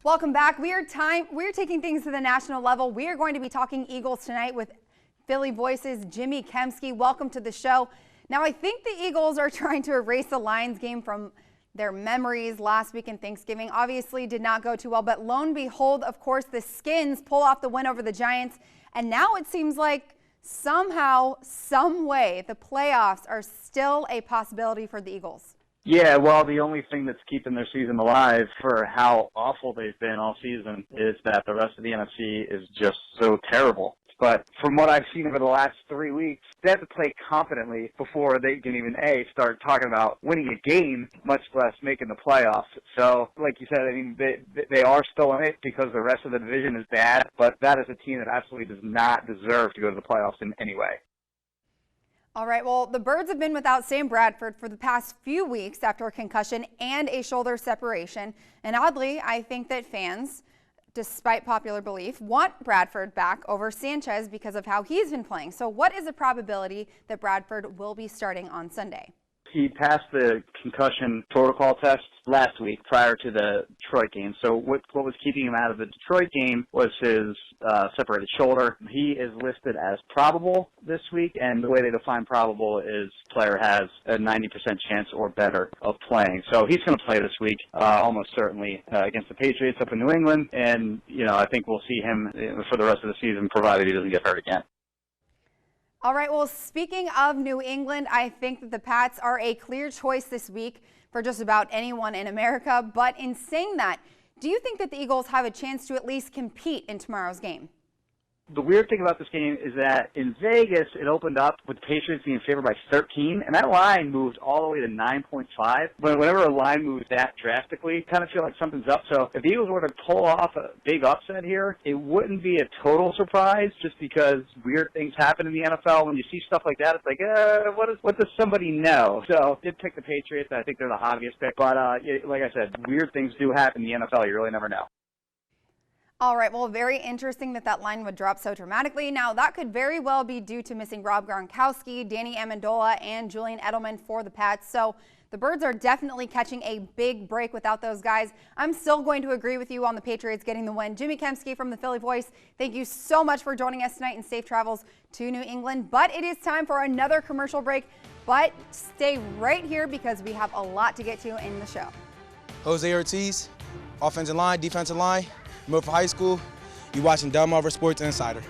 Welcome back. We're taking things to the national level. We are going to be talking Eagles tonight with Philly Voices' Jimmy Kempski. Welcome to the show. Now, I think the Eagles are trying to erase the Lions game from their memories last week in Thanksgiving. Obviously did not go too well, but lo and behold, of course, the Skins pull off the win over the Giants. And now it seems like somehow, some way, the playoffs are still a possibility for the Eagles. Yeah, well, the only thing that's keeping their season alive for how awful they've been all season is that the rest of the NFC is just so terrible. But from what I've seen over the last 3 weeks, they have to play confidently before they can even, start talking about winning a game, much less making the playoffs. So, like you said, I mean, they are still in it because the rest of the division is bad, but that is a team that absolutely does not deserve to go to the playoffs in any way. All right, well, the Birds have been without Sam Bradford for the past few weeks after a concussion and a shoulder separation. And oddly, I think that fans, despite popular belief, want Bradford back over Sanchez because of how he's been playing. So what is the probability that Bradford will be starting on Sunday? He passed the concussion protocol test last week prior to the Detroit game. So what was keeping him out of the Detroit game was his separated shoulder. He is listed as probable this week, and the way they define probable is player has a 90% chance or better of playing. So he's going to play this week, almost certainly, against the Patriots up in New England, and I think we'll see him for the rest of the season, provided he doesn't get hurt again. All right, well, speaking of New England, I think that the Pats are a clear choice this week for just about anyone in America. But in saying that, do you think that the Eagles have a chance to at least compete in tomorrow's game? The weird thing about this game is that in Vegas, it opened up with the Patriots being favored by 13, and that line moved all the way to 9.5. But whenever a line moves that drastically, kind of feel like something's up. So if the Eagles were to pull off a big upset here, it wouldn't be a total surprise just because weird things happen in the NFL. When you see stuff like that, it's like, what does somebody know? So I did pick the Patriots. I think they're the obvious pick. But like I said, weird things do happen in the NFL. You really never know. All right, well, very interesting that line would drop so dramatically. Now, that could very well be due to missing Rob Gronkowski, Danny Amendola, and Julian Edelman for the Pats. So the Birds are definitely catching a big break without those guys. I'm still going to agree with you on the Patriots getting the win. Jimmy Kempski from the Philly Voice, thank you so much for joining us tonight and safe travels to New England. But it is time for another commercial break. But stay right here because we have a lot to get to in the show. Jose Ortiz, offensive line, defensive line. Milford High School, you're watching Delmarva Sports Insider.